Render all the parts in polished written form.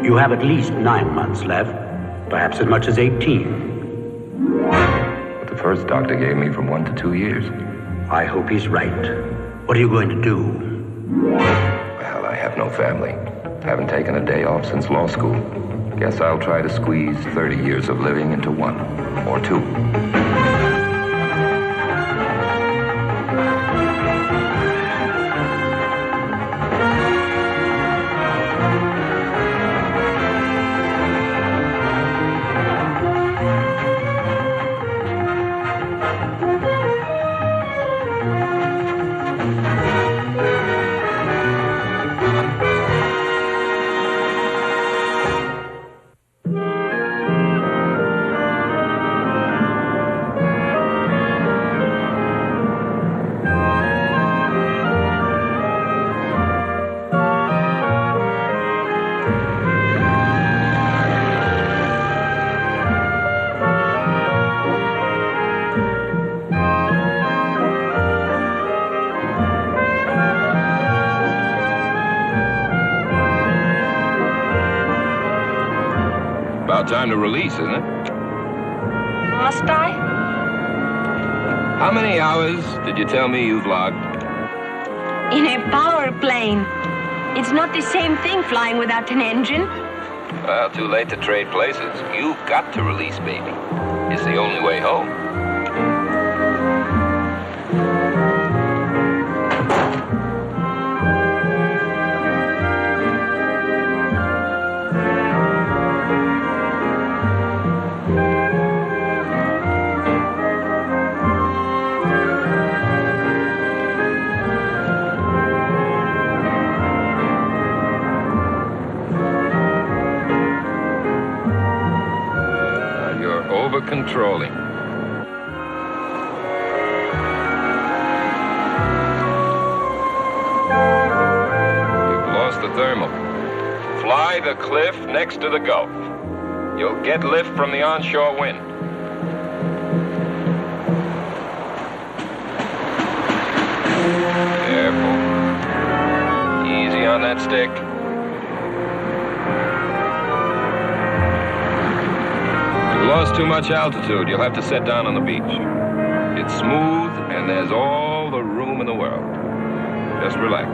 You have at least 9 months left, perhaps as much as 18. But the first doctor gave me from 1 to 2 years. I hope he's right. What are you going to do? Well, I have no family. Haven't taken a day off since law school. Guess I'll try to squeeze 30 years of living into 1 or 2. Time to release, isn't it? Must I? How many hours did you tell me you've logged? In a power plane. It's not the same thing flying without an engine. Well, too late to trade places. You've got to release, baby. It's the only way home. Controlling. You've lost the thermal. Fly the cliff next to the Gulf. You'll get lift from the onshore wind. Careful. Easy on that stick. Lost too much altitude. You'll have to set down on the beach. It's smooth, and there's all the room in the world. Just relax.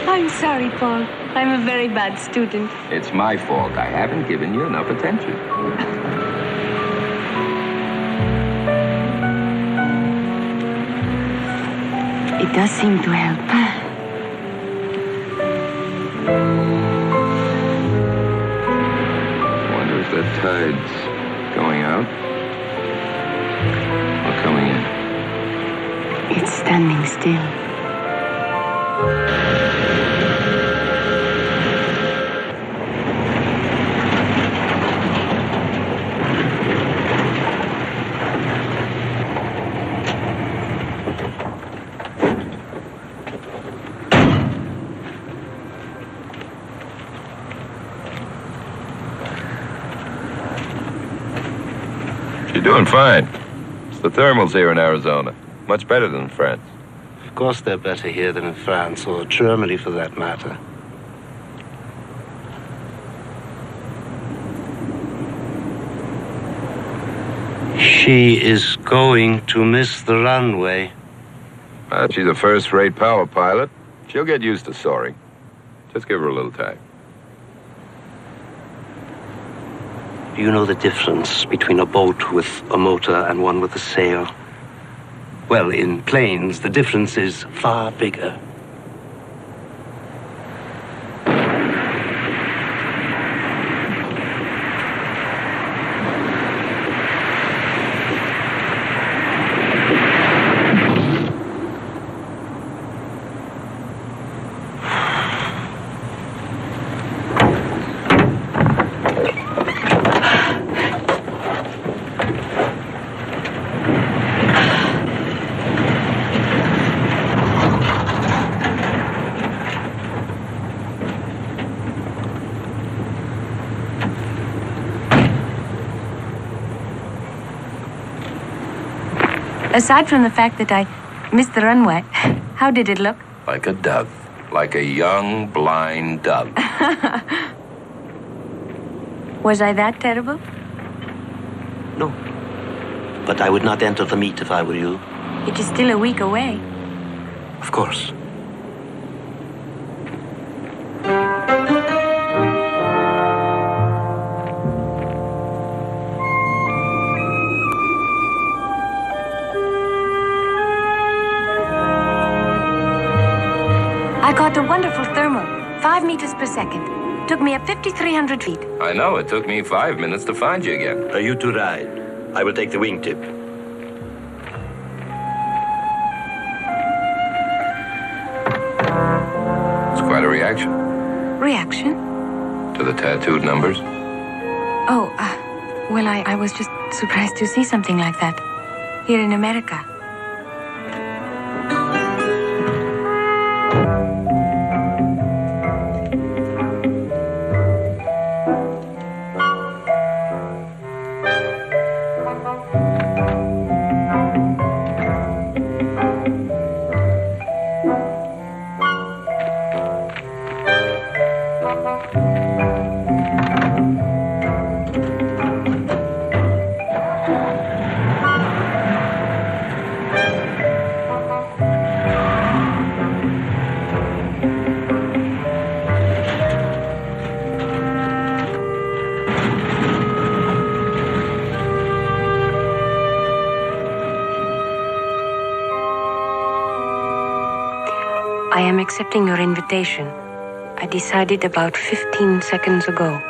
I'm sorry, Paul. I'm a very bad student. It's my fault. I haven't given you enough attention. It does seem to help. I wonder if that tide's going out or coming in. It's standing still. You're doing fine. It's the thermals here in Arizona. Much better than France. Of course they're better here than in France, or Germany for that matter. She is going to miss the runway. She's a first-rate power pilot. She'll get used to soaring. Just give her a little time. Do you know the difference between a boat with a motor and one with a sail? Well, in planes, the difference is far bigger. Aside from the fact that I missed the runway, how did it look? Like a dove. Like a young, blind dove. Was I that terrible? No. But I would not enter the meet if I were you. It is still a week away. Of course. I caught a wonderful thermal, 5 meters per second. Took me up 5,300 feet. I know, it took me 5 minutes to find you again. You two ride. I will take the wingtip. It's quite a reaction Reaction? to the tattooed numbers. Oh, well, I was just surprised to see something like that here in America. I am accepting your invitation. I decided about 15 seconds ago.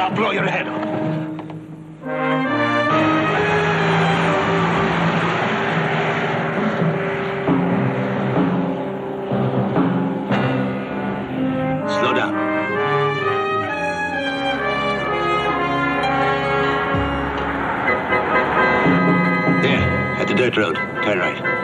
I'll blow your head off. Slow down. There, at the dirt road. Turn right.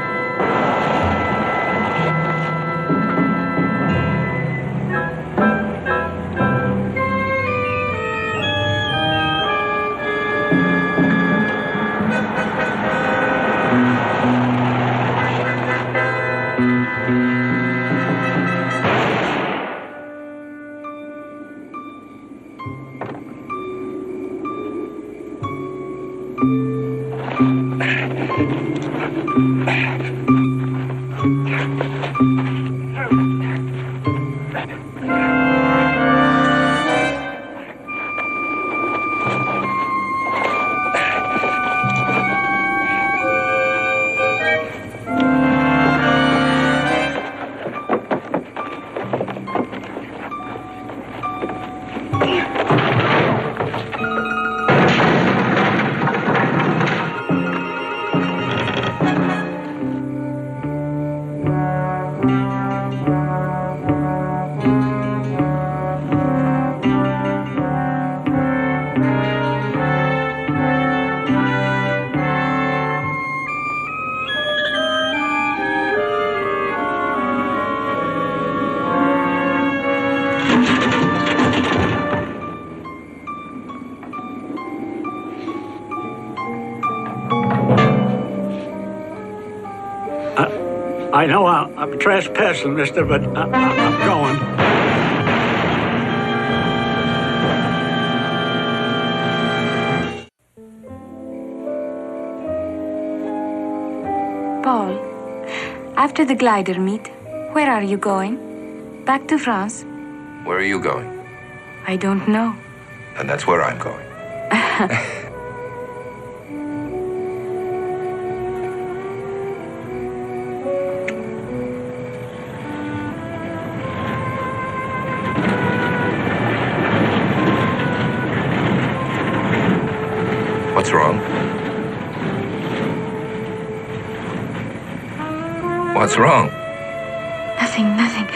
I know I'm trespassing, mister, but I'm going. Paul, after the glider meet, where are you going? Back to France? Where are you going? I don't know. And that's where I'm going. What's wrong? What's wrong? Nothing.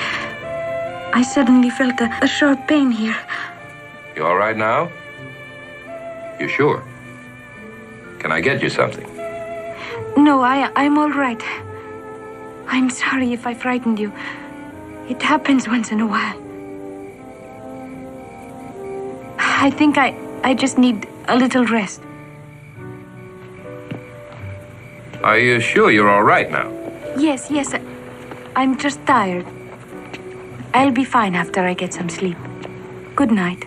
I suddenly felt a sharp pain here. You all right now? You sure? Can I get you something? No, I'm all right. I'm sorry if I frightened you. It happens once in a while. I think I just need a little rest. Are you sure you're all right now? Yes. I'm just tired. I'll be fine after I get some sleep. Good night.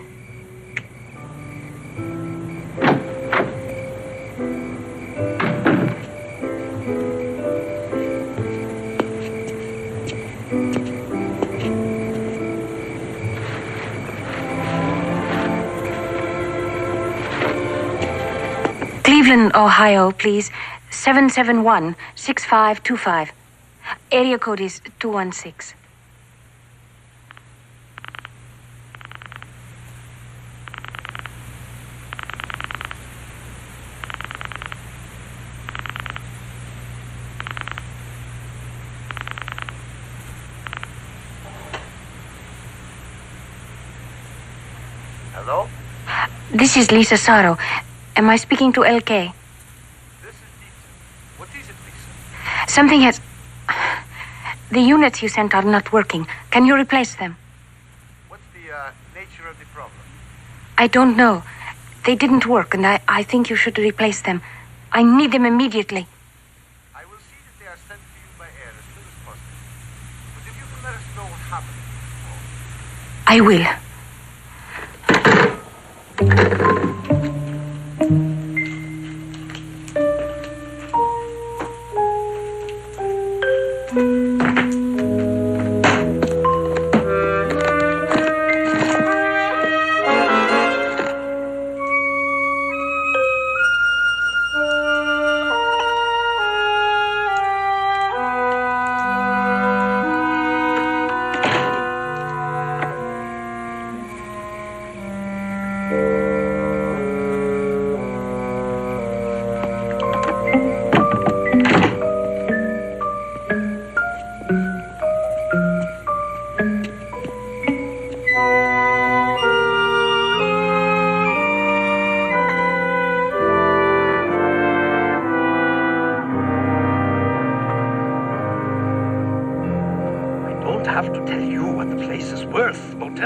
Cleveland, Ohio, please. 771-6525. Area code is 216. Hello? This is Lisa Saro. Am I speaking to LK? This is Lisa. What is it, Lisa? Something has... The units you sent are not working. Can you replace them? What's the nature of the problem? I don't know. They didn't work, and I think you should replace them. I need them immediately. I will see that they are sent to you by air as soon as possible. But if you can let us know what happened. I will.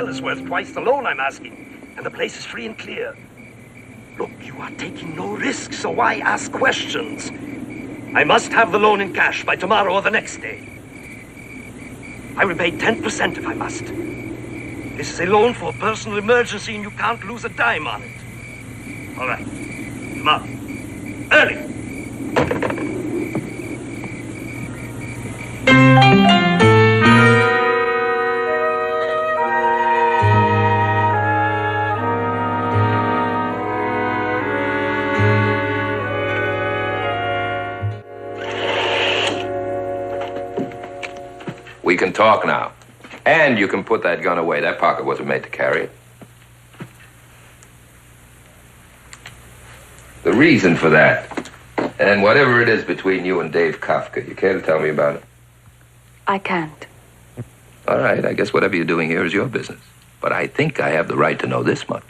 Is worth twice the loan I'm asking, and the place is free and clear. Look, you are taking no risks, so why ask questions? I must have the loan in cash by tomorrow or the next day. I will pay 10% if I must. This is a loan for a personal emergency, and you can't lose a dime on it. All right. Tomorrow. Early. We can talk now. And you can put that gun away. That pocket wasn't made to carry it. The reason for that, and whatever it is between you and Dave Kafka, you care to tell me about it? I can't. All right, I guess whatever you're doing here is your business. But I think I have the right to know this much.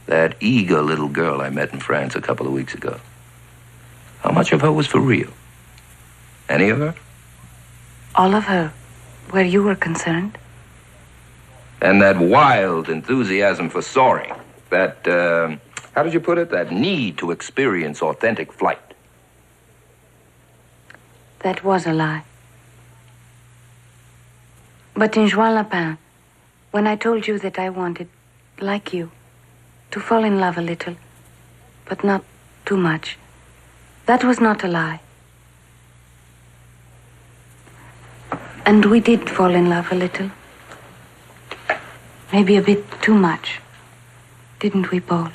That eager little girl I met in France a couple of weeks ago. How much of her was for real? Any of her? All of her, where you were concerned. And that wild enthusiasm for soaring. That, how did you put it? That need to experience authentic flight. That was a lie. But in Juan Lapin, when I told you that I wanted, like you, to fall in love a little, but not too much, that was not a lie. And we did fall in love a little. Maybe a bit too much. Didn't we, Paul?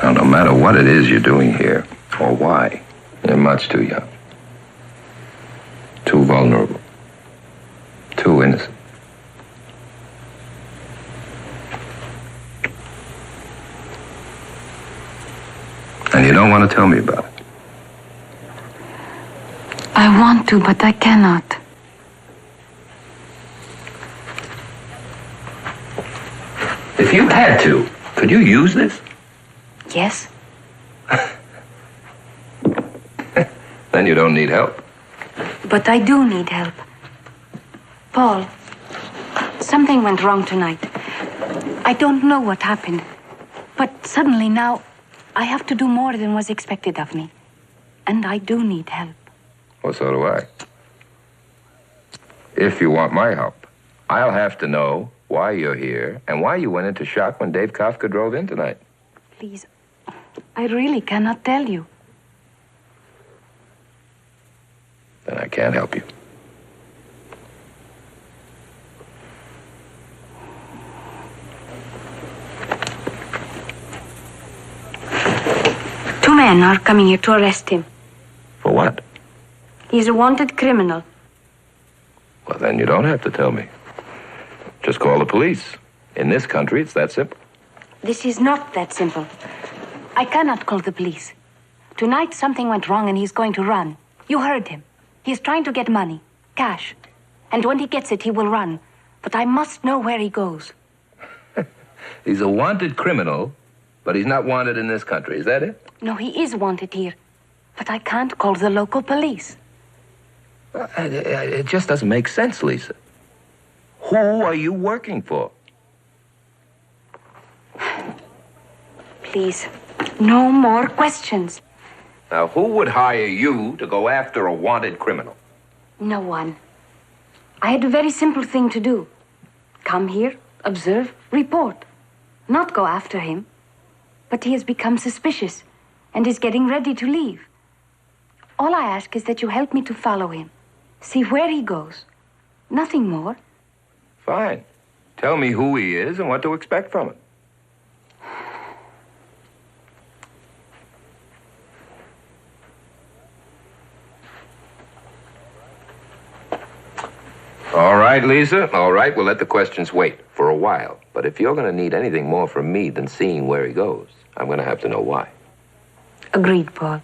Now, no matter what it is you're doing here, or why, you're much too young. Too vulnerable. Too innocent. And you don't want to tell me about it. I want to, but I cannot. If you had to, could you use this? Yes? Then you don't need help. But I do need help. Paul, something went wrong tonight. I don't know what happened. But suddenly now, I have to do more than was expected of me. And I do need help. Well, so do I. If you want my help, I'll have to know why you're here and why you went into shock when Dave Kafka drove in tonight. Please, I really cannot tell you. Then I can't help you. Two men are coming here to arrest him. For what? He's a wanted criminal. Well, then you don't have to tell me. Just call the police. In this country, it's that simple. This is not that simple. I cannot call the police. Tonight, something went wrong and he's going to run. You heard him. He's trying to get money, cash. And when he gets it, he will run. But I must know where he goes. He's a wanted criminal, but he's not wanted in this country. Is that it? No, he is wanted here. But I can't call the local police. It just doesn't make sense, Lisa. Who are you working for? Please, no more questions. Now, who would hire you to go after a wanted criminal? No one. I had a very simple thing to do. Come here, observe, report. Not go after him. But he has become suspicious and is getting ready to leave. All I ask is that you help me to follow him. See where he goes. Nothing more. Fine. Tell me who he is and what to expect from him. All right, Lisa. All right, we'll let the questions wait for a while. But if you're going to need anything more from me than seeing where he goes, I'm going to have to know why. Agreed, Paul.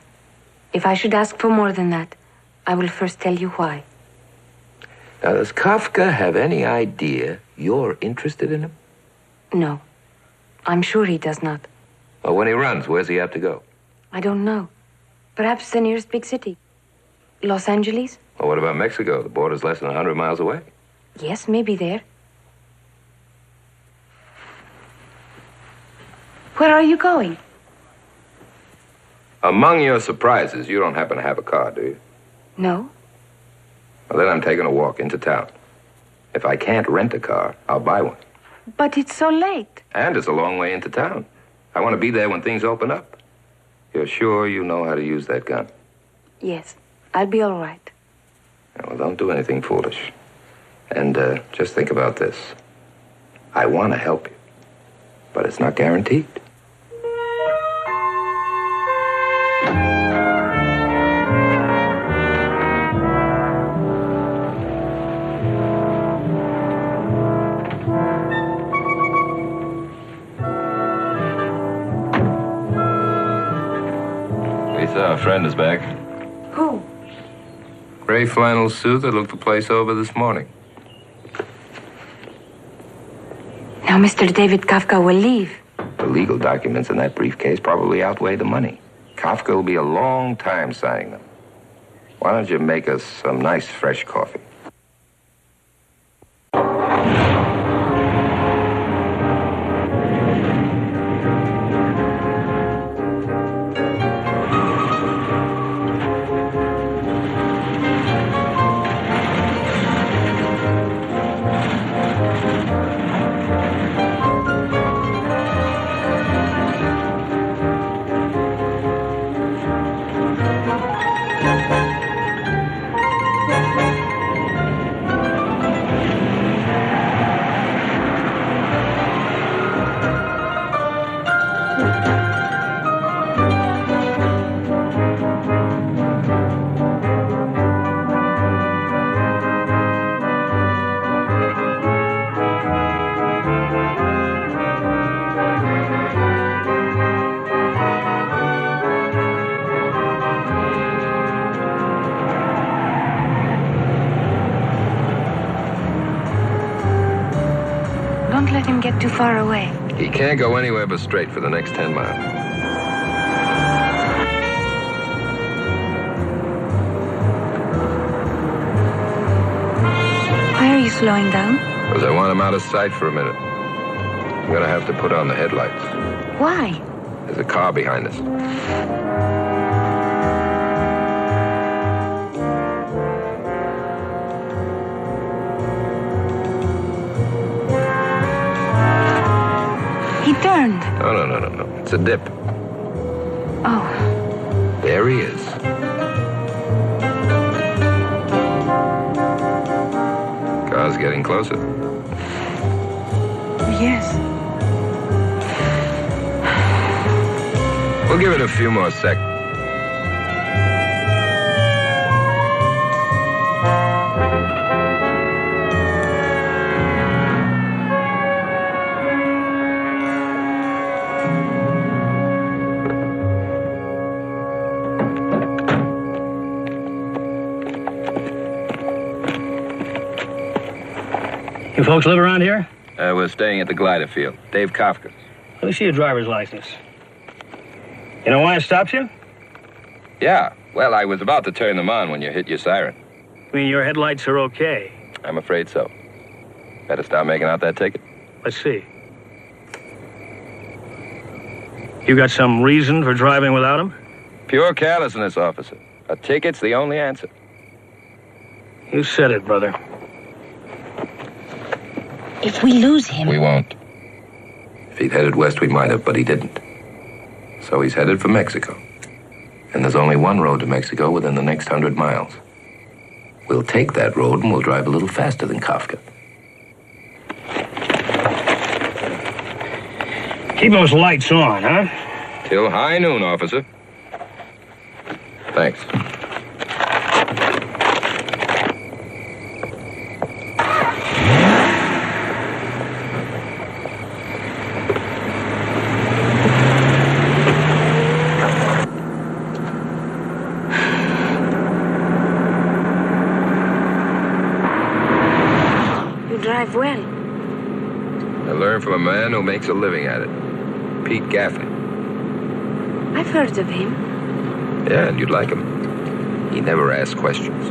If I should ask for more than that, I will first tell you why. Now, does Kafka have any idea you're interested in him? No. I'm sure he does not. Well, when he runs, where's he have to go? I don't know. Perhaps the nearest big city. Los Angeles? Well, what about Mexico? The border's less than 100 miles away. Yes, maybe there. Where are you going? Among your surprises, you don't happen to have a car, do you? No. Well, then I'm taking a walk into town. If I can't rent a car, I'll buy one. But it's so late. And it's a long way into town. I want to be there when things open up. You're sure you know how to use that gun? Yes, I'll be all right. Well, don't do anything foolish. And just think about this. I want to help you, but it's not guaranteed. Lisa, our friend is back. Who? Gray flannel suit that looked the place over this morning. Now Mr. David Kafka will leave. The legal documents in that briefcase probably outweigh the money. Kafka will be a long time signing them. Why don't you make us some nice fresh coffee? let him get too far away. He can't go anywhere but straight for the next 10 miles. Why are you slowing down? Because I want him out of sight for a minute. I'm gonna have to put on the headlights. Why? There's a car behind us. He turned. No. It's a dip. Oh. There he is. Car's getting closer. Yes. We'll give it a few more seconds. You folks live around here? We're staying at the glider field. Dave Kafka. Let me see your driver's license. You know why I stopped you? Yeah, well, I was about to turn them on when you hit your siren. I mean, your headlights are okay. I'm afraid so. Better start making out that ticket. Let's see. You got some reason for driving without them? Pure carelessness, officer. A ticket's the only answer. You said it, brother. If we lose him... We won't. If he'd headed west, we might have, but he didn't. So he's headed for Mexico. And there's only one road to Mexico within the next 100 miles. We'll take that road and we'll drive a little faster than Kafka. Keep those lights on, huh? Till high noon, officer. Thanks. Drive well. I learned from a man who makes a living at it. Pete Gaffney. I've heard of him. Yeah, and you'd like him. He never asks questions.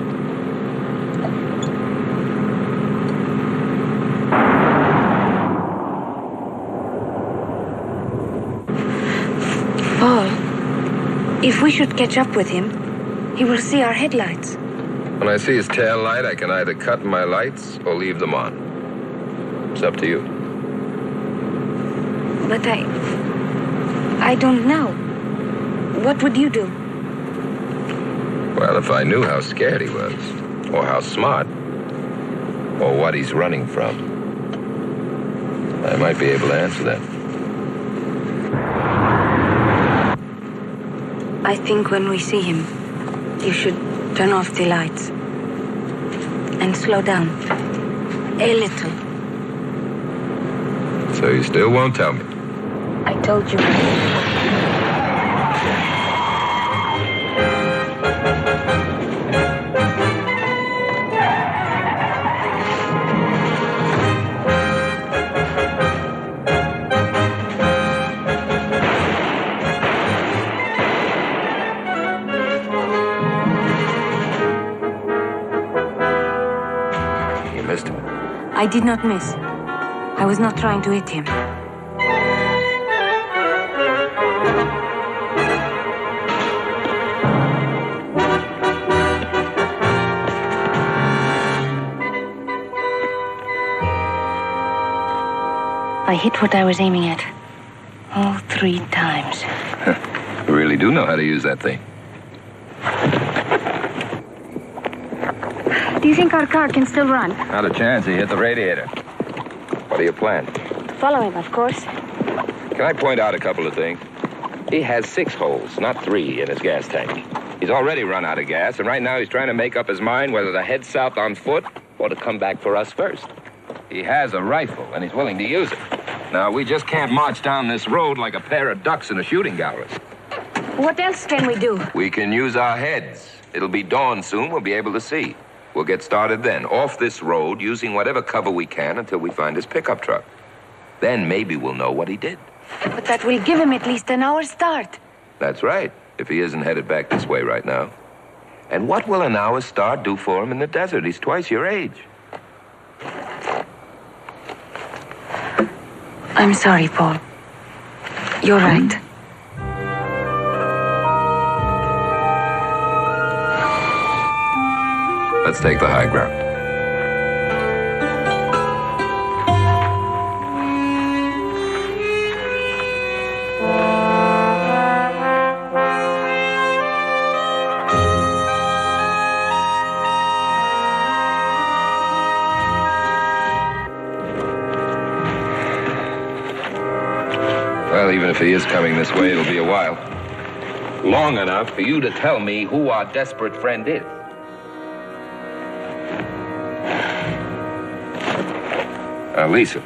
Paul, if we should catch up with him, he will see our headlights. When I see his tail light, I can either cut my lights or leave them on. It's up to you. But I don't know. What would you do? Well, if I knew how scared he was, or how smart, or what he's running from, I might be able to answer that. I think when we see him, you should turn off the lights and slow down a little. So you still won't tell me? I told you. You missed him. I did not miss. I was not trying to hit him. I hit what I was aiming at. All 3 times. You really do know how to use that thing. Do you think our car can still run? Not a chance. He hit the radiator. What do you plan? Follow him, of course. Can I point out a couple of things? He has 6 holes, not 3, in his gas tank. He's already run out of gas, and right now he's trying to make up his mind whether to head south on foot or to come back for us first. He has a rifle, and he's willing to use it. Now, we just can't march down this road like a pair of ducks in a shooting gallery. What else can we do? We can use our heads. It'll be dawn soon. We'll be able to see. We'll get started then, off this road, using whatever cover we can until we find his pickup truck. Then maybe we'll know what he did. But that will give him at least an hour's start. That's right, if he isn't headed back this way right now. And what will an hour's start do for him in the desert? He's twice your age. I'm sorry, Paul. You're right. Let's take the high ground. Well, even if he is coming this way, it'll be a while. Long enough for you to tell me who our desperate friend is. Lisa,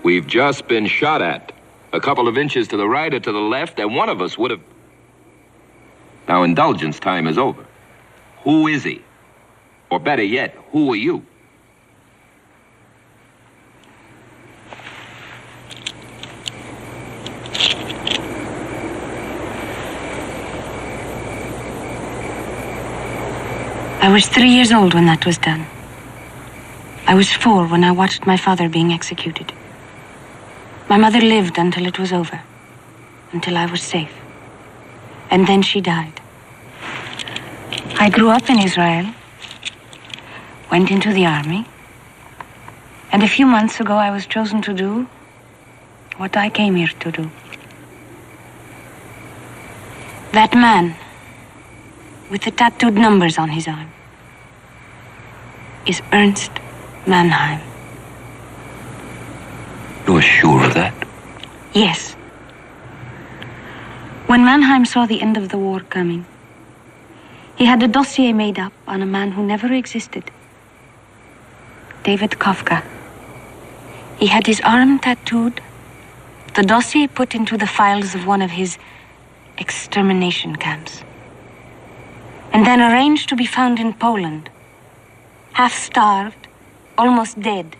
we've just been shot at. A couple of inches to the right or to the left, and one of us would have... Now, indulgence time is over. Who is he? Or better yet, who are you? I was 3 years old when that was done. I was 4 when I watched my father being executed. My mother lived until it was over, until I was safe. And then she died. I grew up in Israel, went into the army, and a few months ago I was chosen to do what I came here to do. That man with the tattooed numbers on his arm is Ernst Mannheim. You're sure of that? Yes. When Mannheim saw the end of the war coming, he had a dossier made up on a man who never existed. David Kafka. He had his arm tattooed, the dossier put into the files of one of his extermination camps, and then arranged to be found in Poland, half-starved, almost dead.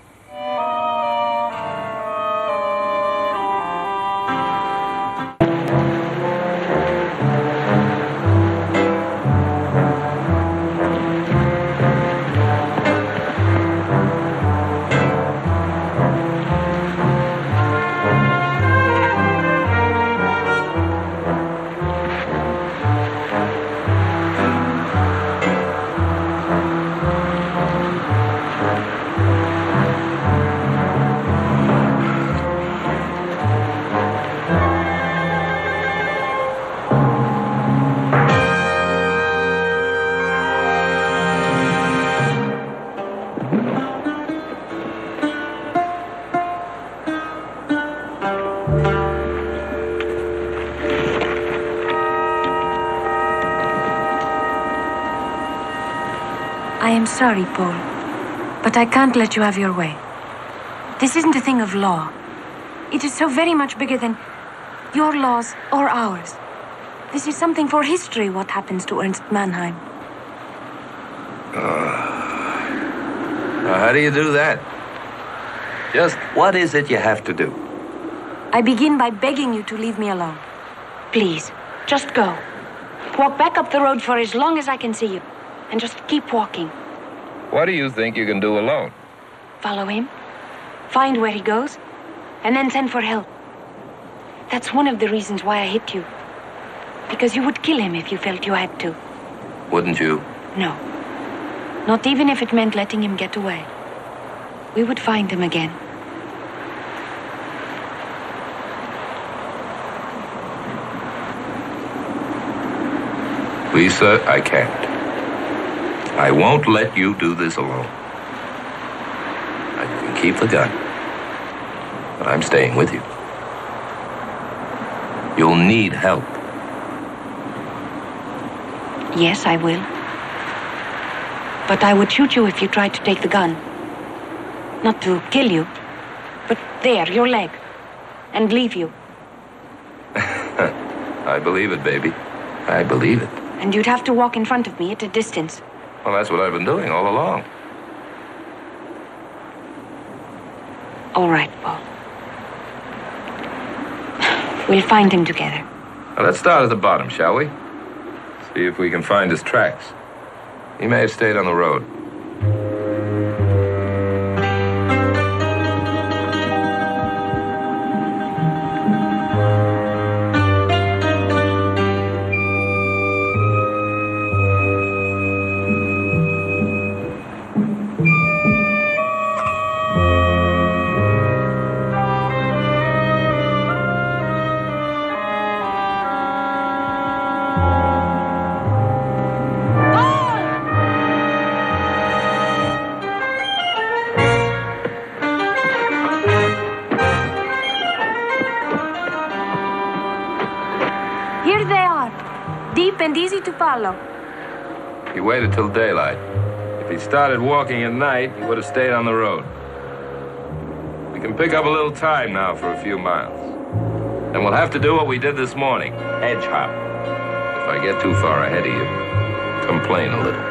I am sorry, Paul, but I can't let you have your way. This isn't a thing of law. It is so very much bigger than your laws or ours. This is something for history, what happens to Ernst Mannheim. How do you do that? Just what is it you have to do? I begin by begging you to leave me alone. Please, just go. Walk back up the road for as long as I can see you. And just keep walking. What do you think you can do alone? Follow him, find where he goes, and then send for help. That's one of the reasons why I hit you. Because you would kill him if you felt you had to. Wouldn't you? No. Not even if it meant letting him get away. We would find him again. Lisa, I can't. I won't let you do this alone. I can keep the gun, but I'm staying with you. You'll need help. Yes, I will. But I would shoot you if you tried to take the gun. Not to kill you, but there, your leg, and leave you. I believe it, baby. I believe it. And you'd have to walk in front of me at a distance. Well, that's what I've been doing all along. All right, Paul. We'll find him together. Now, let's start at the bottom, shall we? See if we can find his tracks. He may have stayed on the road. Here they are, deep and easy to follow. He waited till daylight. If he started walking at night, he would have stayed on the road. We can pick up a little time now for a few miles. And we'll have to do what we did this morning, edge hop. If I get too far ahead of you, complain a little.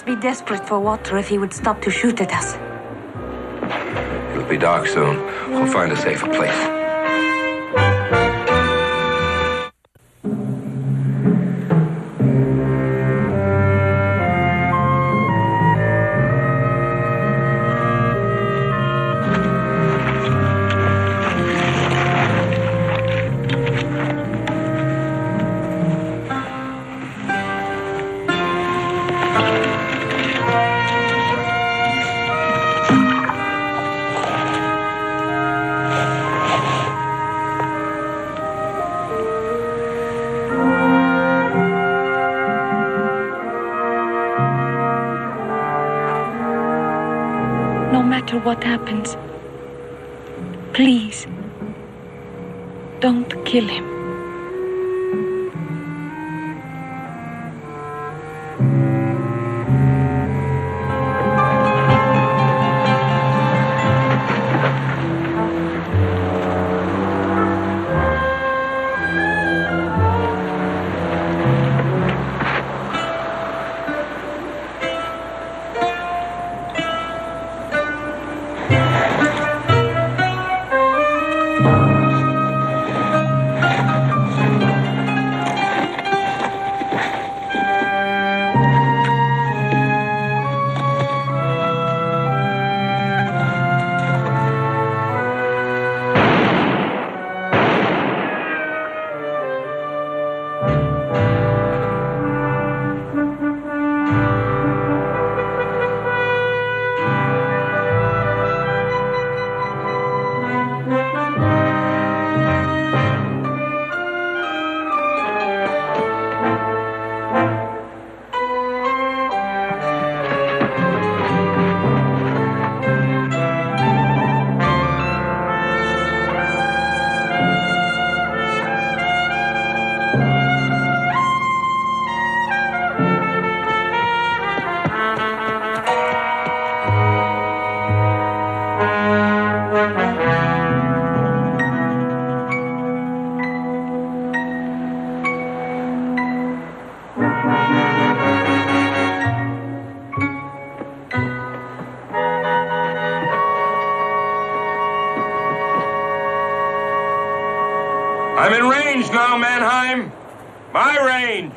Be desperate for water if he would stop to shoot at us. It'll be dark soon. We'll find a safer place. No matter what happens, please, don't kill him. I'm in range now, Mannheim. My range.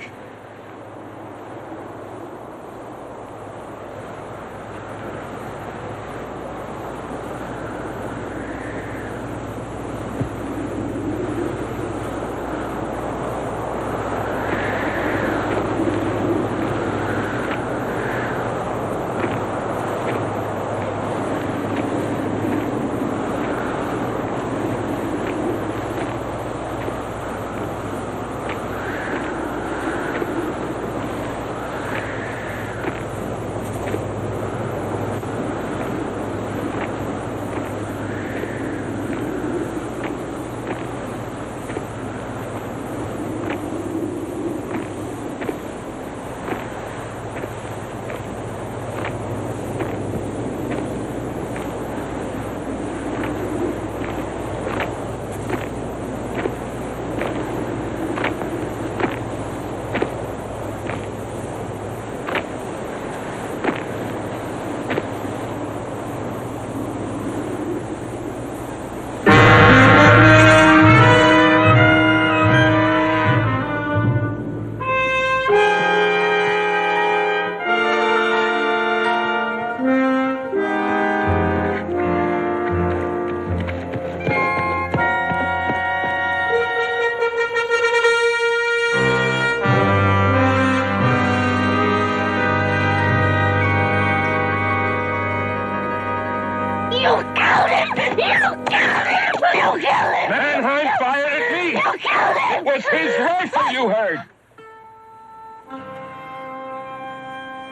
Mannheim fired at me! You killed him! It was his rifle you heard!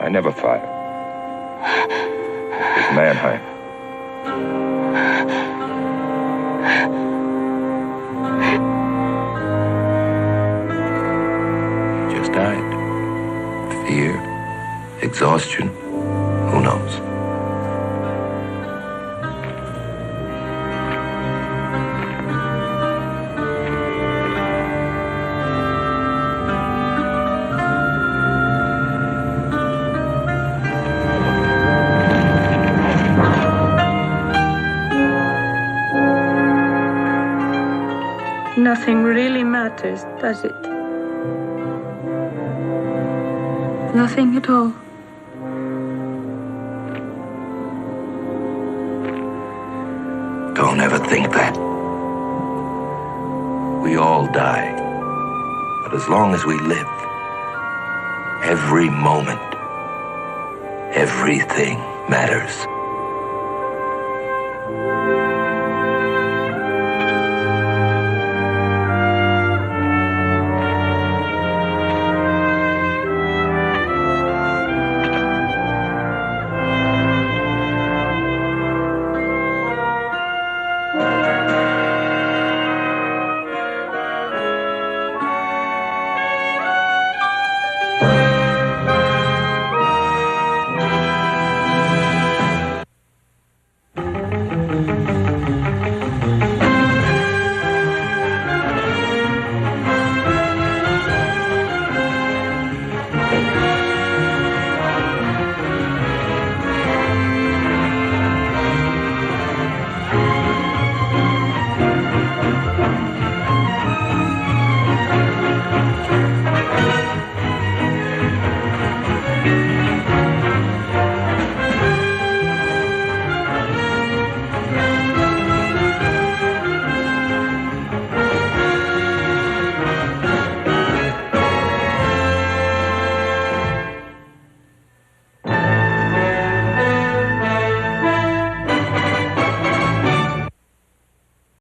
I never fired. It was Mannheim. He just died. Fear, exhaustion, who knows? Nothing really matters, does it? Nothing at all. Don't ever think that. We all die. But as long as we live, every moment, everything matters.